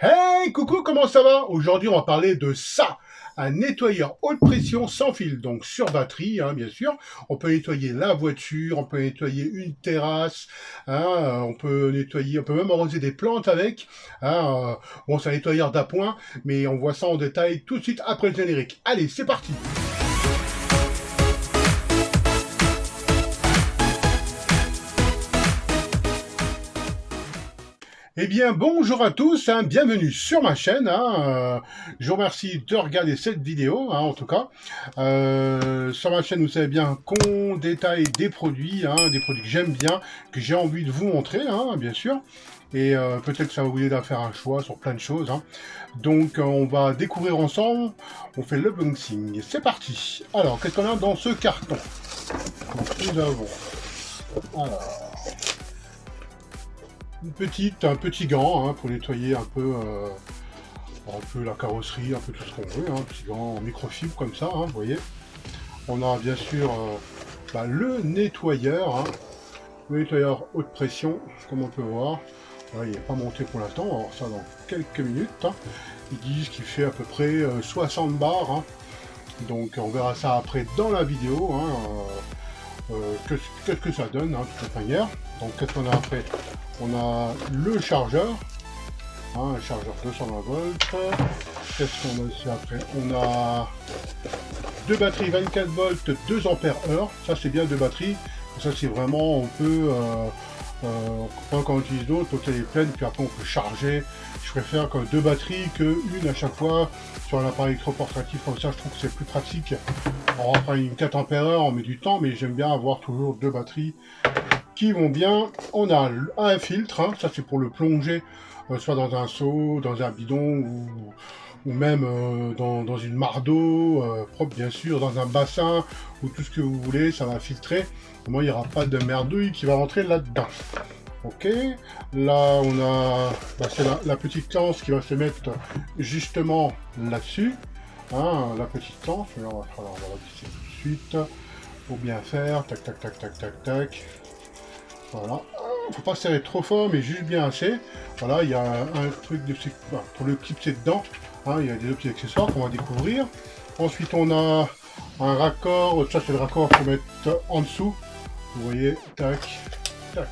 Hey, coucou, comment ça va? Aujourd'hui, on va parler de ça, un nettoyeur haute pression sans fil, donc sur batterie, hein, bien sûr. On peut nettoyer la voiture, on peut nettoyer une terrasse, hein, on peut même arroser des plantes avec. Hein, bon, c'est un nettoyeur d'appoint, mais on voit ça en détail tout de suite après le générique. Allez, c'est parti! Eh bien, bonjour à tous, hein, bienvenue sur ma chaîne. Je vous remercie de regarder cette vidéo, hein, en tout cas. Sur ma chaîne, vous savez bien qu'on détaille des produits que j'aime bien, que j'ai envie de vous montrer, hein, bien sûr. Et peut-être que ça va vous aider à faire un choix sur plein de choses. Hein. Donc, on va découvrir ensemble. On fait l'unboxing. C'est parti. Alors, qu'est-ce qu'on a dans ce carton? Donc, nous avons... Alors, un petit gant hein, pour nettoyer un peu la carrosserie, un peu tout ce qu'on veut, hein, un petit gant en microfibre comme ça, hein, vous voyez. On a bien sûr le nettoyeur, hein, le nettoyeur haute pression, comme on peut voir. Là, il n'est pas monté pour l'instant, on va voir ça dans quelques minutes. Hein. Ils disent qu'il fait à peu près 60 bars, hein. Donc on verra ça après dans la vidéo. Hein, qu'est-ce que ça donne, hein, de toute manière. Donc qu'est-ce qu'on a après? On a le chargeur, hein, un chargeur 220 volts. Qu'est-ce qu'on a aussi après? On a deux batteries 24 volts, 2 ampères heure. Ça c'est bien, deux batteries. Ça c'est vraiment, on peut, quand on utilise l'autre, l'autre elle est pleine, puis après on peut charger. Je préfère que deux batteries que une à chaque fois sur un appareil électroportatif comme ça. Je trouve que c'est plus pratique. On va faire une 4 ampères heure, on met du temps, mais j'aime bien avoir toujours deux batteries qui vont bien. On a un filtre, hein, ça c'est pour le plonger, soit dans un seau, dans un bidon ou même dans une mare d'eau, propre bien sûr, dans un bassin ou tout ce que vous voulez, ça va filtrer. Au moins il n'y aura pas de merdouille qui va rentrer là-dedans. Ok, là on a c'est la petite lance qui va se mettre justement là-dessus. Hein, la petite lance, on va la visser tout de suite pour bien faire. Tac, tac, tac, tac, tac, tac. Voilà, faut pas serrer trop fort, mais juste bien assez. Voilà, il y a un truc de pour le clipser dedans. Hein, il y a des petits accessoires qu'on va découvrir. Ensuite, on a un raccord. Ça, c'est le raccord pour mettre en dessous. Vous voyez, tac, tac.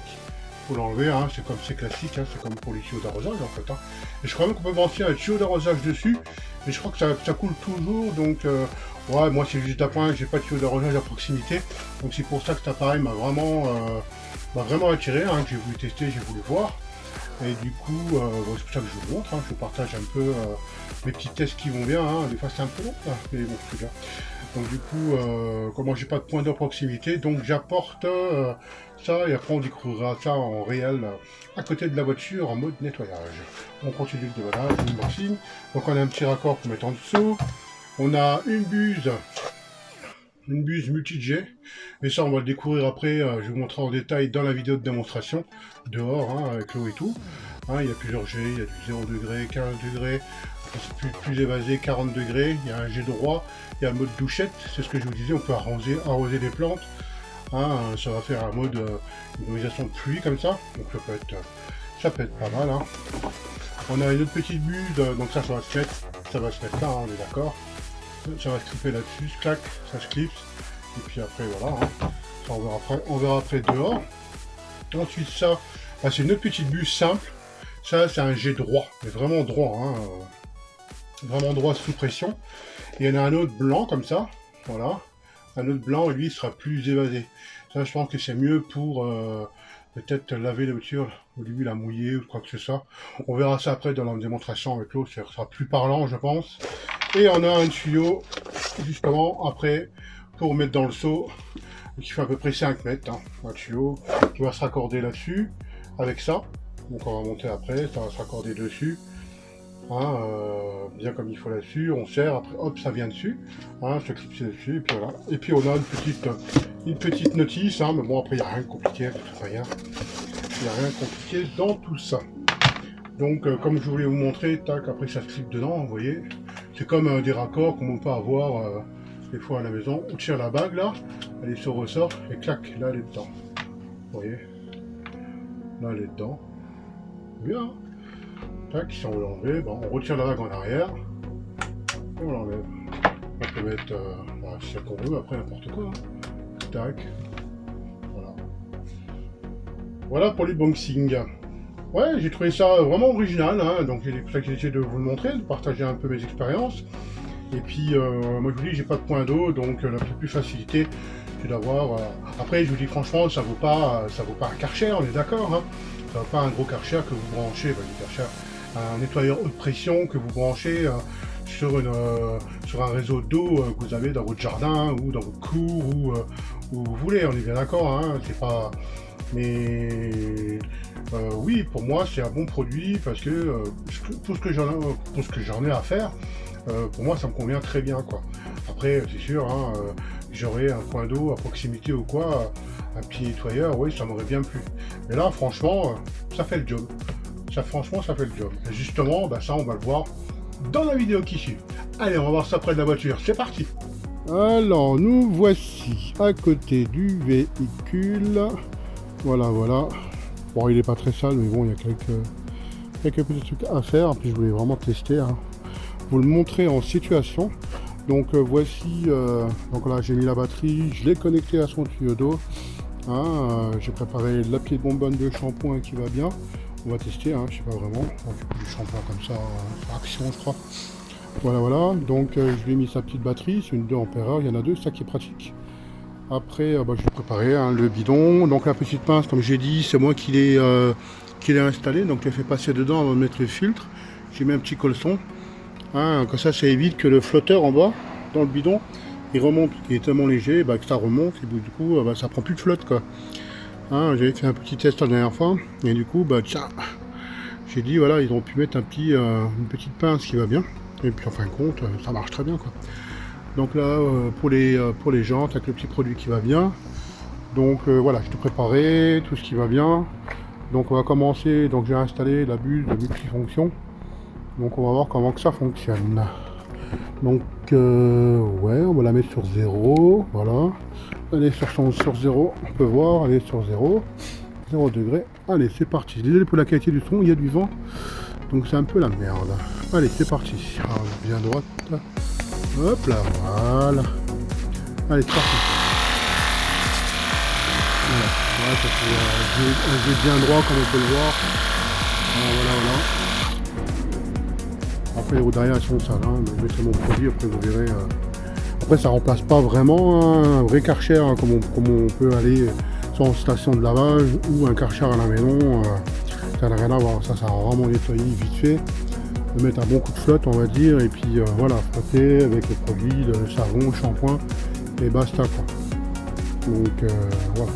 Faut l'enlever, hein, c'est comme c'est classique, hein, c'est comme pour les tuyaux d'arrosage en fait. Hein. Et je crois même qu'on peut brancher un tuyau d'arrosage dessus, mais je crois que ça coule toujours, donc ouais, moi c'est juste d'appoint, j'ai pas de tuyau d'arrosage à proximité, donc c'est pour ça que cet appareil m'a vraiment attiré, hein, que j'ai voulu tester, j'ai voulu voir. Et du coup, c'est pour ça que je vous montre, hein, je vous partage un peu mes petits tests qui vont bien, hein. Des fois c'est un peu long, hein, mais bon, c'est bien. Donc du coup, comme moi j'ai pas de point de proximité, donc j'apporte ça et après on découvrira ça en réel à côté de la voiture en mode nettoyage. On continue le déballage, l'unboxing. Donc on a un petit raccord pour mettre en dessous. On a une buse multi-jet, mais ça on va le découvrir après, je vais vous montrer en détail dans la vidéo de démonstration, dehors, hein, avec l'eau et tout. Hein, il y a plusieurs jets, il y a du 0 degré, 15 degrés, c'est plus évasé, 40 degrés, il y a un jet droit, il y a un mode douchette, c'est ce que je vous disais, on peut arroser des plantes, hein, ça va faire un mode immobilisation de pluie comme ça, donc ça peut être pas mal. Hein. On a une autre petite buse, donc ça va se mettre là, hein, on est d'accord. Ça va se clipper là-dessus, clac, ça se clipse, et puis après voilà, hein. Ça, on verra après dehors. Ensuite ça, c'est une autre petite buse simple, ça c'est un jet droit, mais vraiment droit, hein, vraiment droit sous pression. Et il y en a un autre blanc comme ça, voilà, un autre blanc, lui il sera plus évasé. Ça je pense que c'est mieux pour peut-être laver la voiture, au début la mouiller ou quoi que ce soit. On verra ça après dans la démonstration avec l'eau, ça sera plus parlant je pense. Et on a un tuyau, justement, après, pour mettre dans le seau, qui fait à peu près 5 mètres. Hein, un tuyau qui va se raccorder là-dessus, avec ça. Donc on va monter après, ça va se raccorder dessus. Hein, bien comme il faut là-dessus, on serre, après hop, ça vient dessus. Hein, se clipser dessus, et puis voilà. Et puis on a une petite notice, hein, mais bon, après il n'y a rien de compliqué, de toute manière. Il n'y a rien de compliqué dans tout ça. Donc, comme je voulais vous montrer, tac, après ça se clip dedans, vous voyez. C'est comme des raccords comme on peut avoir des fois à la maison. On tire la bague là, elle se ressort et clac, là elle est dedans. Vous voyez, là elle est dedans. Bien. Tac, si on veut l'enlever, bon, on retire la vague en arrière. Et on l'enlève. On peut mettre ce qu'on veut, après n'importe quoi. Hein. Tac. Voilà. Voilà pour l'unboxing. Ouais, j'ai trouvé ça vraiment original, hein, donc c'est pour ça que j'ai essayé de vous le montrer, de partager un peu mes expériences. Et puis, moi je vous dis, j'ai pas de point d'eau, donc la plus facilité, c'est d'avoir... Après, je vous dis franchement, ça vaut pas un Karcher, on est d'accord, hein. Ça vaut pas un gros Karcher que vous branchez, un nettoyeur haute pression que vous branchez sur un réseau d'eau que vous avez dans votre jardin, ou dans votre cour, ou où vous voulez, on est bien d'accord, hein, c'est pas... Mais oui, pour moi, c'est un bon produit parce que tout ce que j'en ai à faire, pour moi, ça me convient très bien, quoi. Après, c'est sûr, hein, j'aurais un point d'eau à proximité ou quoi, un petit nettoyeur, oui, ça m'aurait bien plu. Mais là, franchement, ça fait le job. Franchement, ça fait le job. Et justement, ça, on va le voir dans la vidéo qui suit. Allez, on va voir ça près de la voiture. C'est parti. Alors, nous voici à côté du véhicule. Voilà. Bon, il n'est pas très sale, mais bon, il y a quelques petits trucs à faire. Puis je voulais vraiment tester, hein. Vous le montrer en situation. Donc voici, donc là j'ai mis la batterie, je l'ai connecté à son tuyau d'eau. Hein, j'ai préparé la petite bonbonne de shampoing qui va bien. On va tester, hein, je sais pas vraiment. Du shampoing comme ça, action je crois. Voilà. Donc je lui ai mis sa petite batterie, c'est une 2 ampères, il y en a deux, c'est ça qui est pratique. Après, je vais préparer le bidon. Donc la petite pince, comme j'ai dit, c'est moi qui l'ai installé. Donc je l'ai fait passer dedans avant de mettre le filtre. J'ai mis un petit colson. Hein, comme ça évite que le flotteur en bas, dans le bidon, il remonte. Il est tellement léger que ça remonte. Et du coup, ça prend plus de flotte, quoi. Hein, j'avais fait un petit test la dernière fois. Et du coup, j'ai dit, voilà, ils ont pu mettre une petite pince qui va bien. Et puis en fin de compte, ça marche très bien, quoi. Donc là, pour les jantes, avec le petit produit qui va bien. Donc voilà, je t'ai préparé tout ce qui va bien. Donc on va commencer. Donc j'ai installé la buse de multifonction. Donc on va voir comment que ça fonctionne. Donc ouais, on va la mettre sur 0. Voilà. Elle est sur 0. On peut voir, elle est sur 0. 0 degré. Allez, c'est parti. Désolé pour la qualité du son, il y a du vent. Donc c'est un peu la merde. Allez, c'est parti. Alors, bien à droite. Hop là, voilà. Allez, c'est parti. Voilà, ça fait un jet bien droit comme on peut le voir. Voilà. Après les roues derrière elles sont sales, hein. Je mettrai mon produit, après vous verrez. Après ça remplace pas vraiment un vrai Karcher, hein, comme on peut aller soit en station de lavage ou un Karcher à la maison. Ça n'a rien à voir, ça va vraiment nettoyer vite fait. De mettre un bon coup de flotte on va dire, et puis voilà, frotter avec le produit, le savon, le shampoing, et basta quoi. Donc voilà.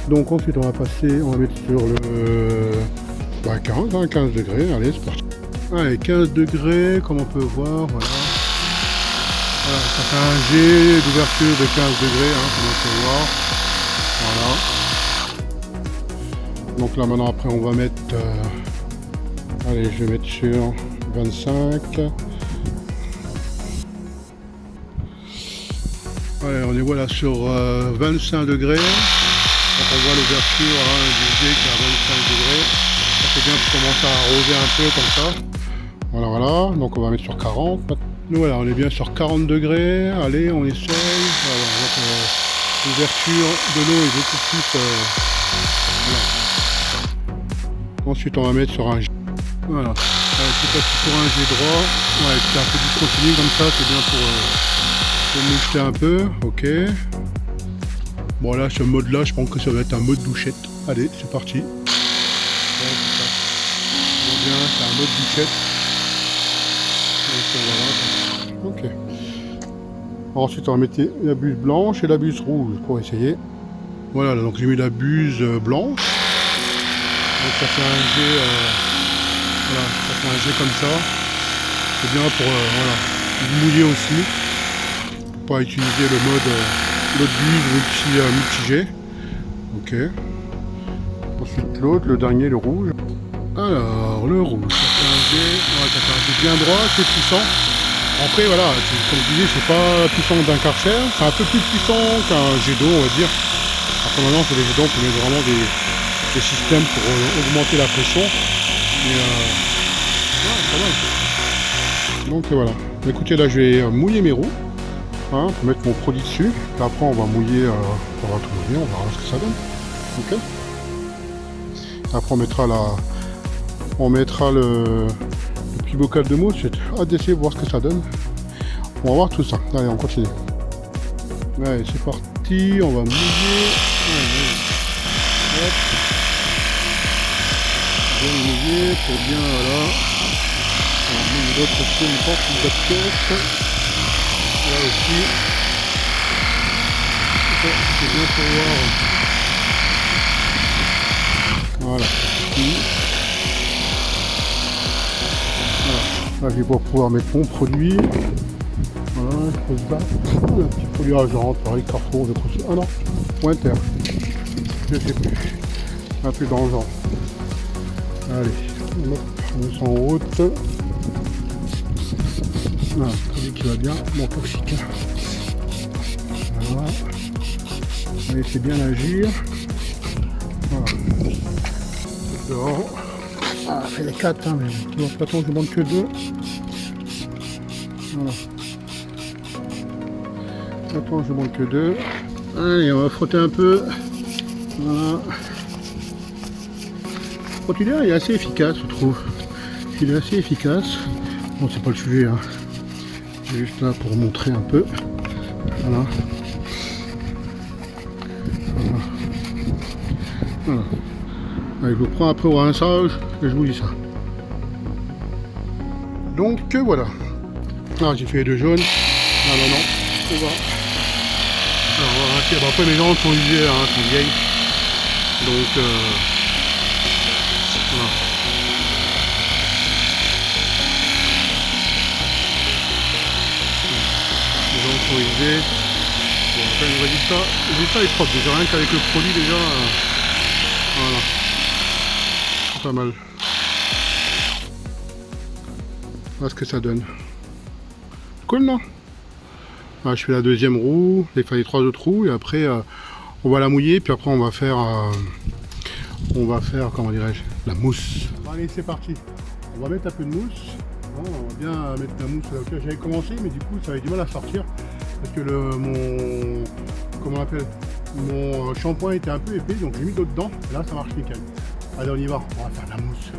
Donc ensuite on va mettre sur le 15 degrés, allez c'est parti. Allez, 15 degrés, comme on peut voir, voilà. Voilà, ça fait un jet d'ouverture de 15 degrés, hein, comme on peut voir. Voilà. Donc là maintenant après on va mettre... allez, je vais mettre sur 25. Allez, on est voilà sur 25 degrés. Donc on voit l'ouverture du jet qui est à 25 degrés. Ça fait bien pour commencer à arroser un peu comme ça. Voilà, donc on va mettre sur 40. Nous voilà, on est bien sur 40 degrés. Allez, on essaye. Voilà, donc l'ouverture de l'eau est beaucoup plus... voilà. Ensuite, on va mettre sur un jet. Voilà, c'est parti pour un jet droit. Ouais, c'est un peu discontinu comme ça, c'est bien pour mixer un peu. Ok. Bon là, ce mode-là, je pense que ça va être un mode douchette. Allez, c'est parti. Ouais, c'est ça. On bien, c'est un mode douchette. Ok. Ensuite on va mettre la buse blanche et la buse rouge pour essayer. Voilà, donc j'ai mis la buse blanche. Donc ça fait un jet, voilà, ça fait un jet comme ça. C'est bien pour voilà, mouiller aussi. Pas utiliser le mode l'autre buse multi-jet. Ok. Ensuite l'autre, le dernier, le rouge. Alors le rouge, ça fait un jet, ouais, ça fait un jet bien droit, c'est puissant. Après voilà, comme je disais, c'est pas puissant d'un Karcher, c'est un peu plus puissant qu'un jet d'eau on va dire. Après maintenant sur les jets d'eau on peut mettre vraiment des systèmes pour augmenter la pression. Mais pas mal. Donc voilà. Écoutez, là je vais mouiller mes roues. Hein, pour mettre mon produit dessus. Et après on va mouiller, on va tout mouiller, on verra ce que ça donne. Ok. Après on mettra le petit bocal de mousse. J'ai hâte d'essayer de voir ce que ça donne. On va voir tout ça. Allez, on continue. Allez, c'est parti, on va mouiller. Hop. Bien mouiller pour bien, voilà. On va mouiller l'autre côté, une porte, une autre pièce. Là aussi. C'est bien pour voir. Voilà. Là, je vais pouvoir mettre mon produit. Voilà, je pose là. Un petit produit argent, pareil, Carrefour, de Crossy. Ah non, Pointer. Je sais plus. Un peu dans le genre. Allez, on met ça en route. Voilà, produit qui va bien, mon toxique. Voilà. On va laisser bien agir. Voilà. Dehors. Ah, ça fait les 4, hein, mais de toute façon je ne demande que 2. Voilà. Attends, je demande que 2. Allez, on va frotter un peu. Voilà. Le frottileur est assez efficace, je trouve. Il est assez efficace. Bon, c'est pas le sujet, hein. C'est juste là pour montrer un peu. Voilà. Voilà. Voilà. Allez, je vous prends après au rinçage et je vous dis ça. Donc voilà. Ah, j'ai fait les 2 jaunes. Ah non, non. On va. Alors, on va rincer. Bon, après mes jambes sont usées, hein, sont vieilles. Donc voilà. Les jambes sont usées. Bon, après le résultat est propre. Déjà rien qu'avec le produit déjà. Voilà. C'est pas mal. Voilà ce que ça donne. Cool, non? Voilà, je fais la 2e roue, il fallait 3 autres roues et après on va la mouiller puis après on va faire comment dirais-je, la mousse. Bon, allez, c'est parti. On va mettre un peu de mousse. Hein, on va bien mettre la mousse là. J'avais commencé mais du coup ça avait du mal à sortir parce que mon shampoing était un peu épais donc j'ai mis d'autres dedans. Et là ça marche nickel. Allez, on y va. On va faire de la mousse.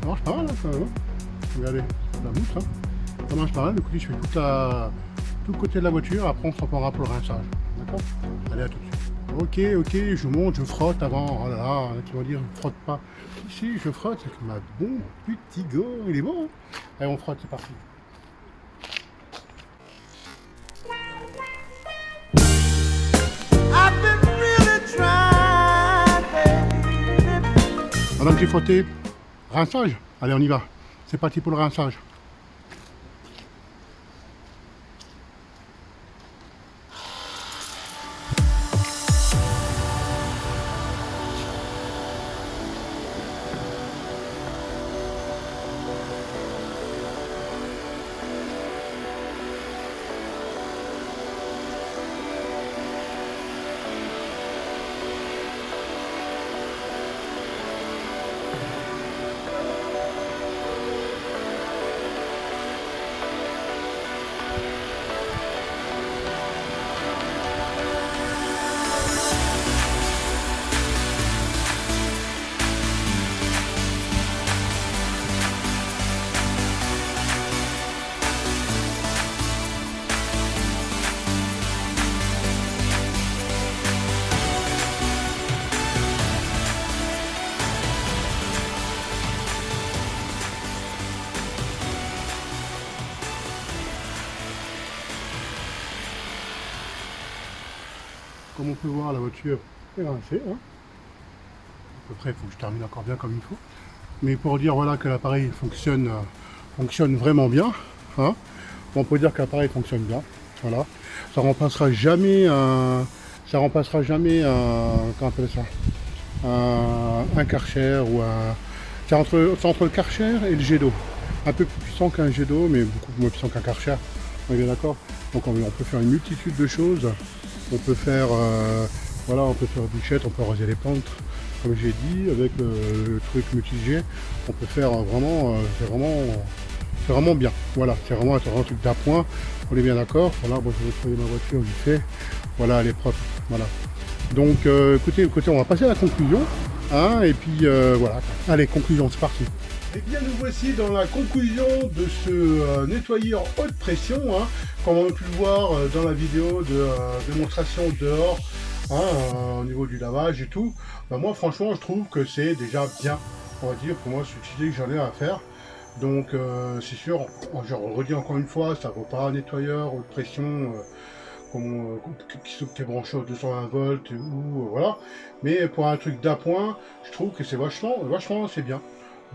Ça marche pas mal hein, quand même. Regardez, la mousse, hein. Ça marche pas mal. Du coup, je fais tout le côté de la voiture. Après, on s'en prendra pour le rinçage. D'accord? Allez, à tout de suite. Ok, je monte, je frotte avant. Oh là là, tu vas dire, frotte pas. Si, je frotte avec ma bon petit go. Il est bon, hein. Allez, on frotte, c'est parti. Pendant que j'ai frotté, rinçage. Allez, on y va. C'est parti pour le rinçage. Comme on peut voir, la voiture est rincée. Hein. après il faut que je termine encore bien comme il faut. Mais pour dire voilà que l'appareil fonctionne vraiment bien, hein, on peut dire que l'appareil fonctionne bien. Voilà. Ça remplacera jamais un. Ça remplacera jamais un. Comment on appelle ça, un Karcher ou un. C'est entre le Karcher et le jet d'eau. Un peu plus puissant qu'un jet d'eau, mais beaucoup moins puissant qu'un Karcher. On est bien d'accord. Donc on peut faire une multitude de choses. On peut faire voilà, on peut faire des bûchettes, on peut raser les plantes, comme j'ai dit, avec le truc multi-jet. On peut faire vraiment, c'est vraiment bien. Voilà, c'est vraiment un truc d'appoint. On est bien d'accord. Voilà, bon, je vais nettoyer ma voiture vite fait. Voilà, elle est propre. Voilà. Donc, écoutez, on va passer à la conclusion. Hein, et puis voilà. Allez, conclusion, c'est parti. Et bien, nous voici dans la conclusion de ce nettoyeur haute pression, hein, comme on a pu le voir dans la vidéo de démonstration dehors, hein, au niveau du lavage et tout. Bah, moi, franchement, je trouve que c'est déjà bien. On va dire, pour moi, c'est utile que j'en ai à faire. Donc, c'est sûr, je redis encore une fois, ça ne vaut pas un nettoyeur haute pression qui est branché au 220 volts ou voilà. Mais pour un truc d'appoint, je trouve que c'est vachement, c'est bien.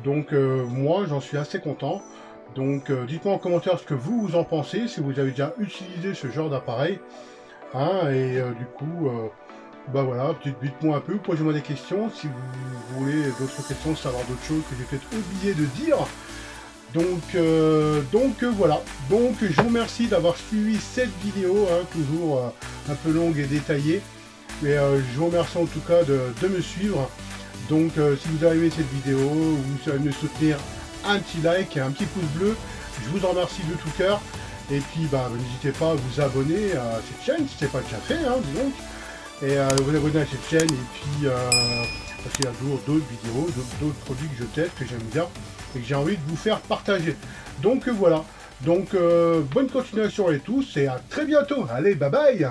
Donc moi j'en suis assez content. Donc dites-moi en commentaire ce que vous en pensez, si vous avez déjà utilisé ce genre d'appareil. Hein, et du coup, bah voilà, dites-moi un peu, posez-moi des questions si vous voulez d'autres questions, savoir d'autres choses que j'ai peut-être oublié de dire. Donc voilà, donc je vous remercie d'avoir suivi cette vidéo, hein, toujours un peu longue et détaillée. Mais je vous remercie en tout cas de me suivre. Donc si vous avez aimé cette vidéo, vous savez me soutenir, un petit like et un petit pouce bleu, je vous en remercie de tout cœur. Et puis bah, n'hésitez pas à vous abonner à cette chaîne si ce n'est pas déjà fait, hein, dis donc. Et vous abonner à cette chaîne, et puis parce qu'il y a d'autres vidéos, d'autres produits que je teste, que j'aime bien, et que j'ai envie de vous faire partager. Donc voilà, donc bonne continuation à tous, et à très bientôt. Allez, bye bye.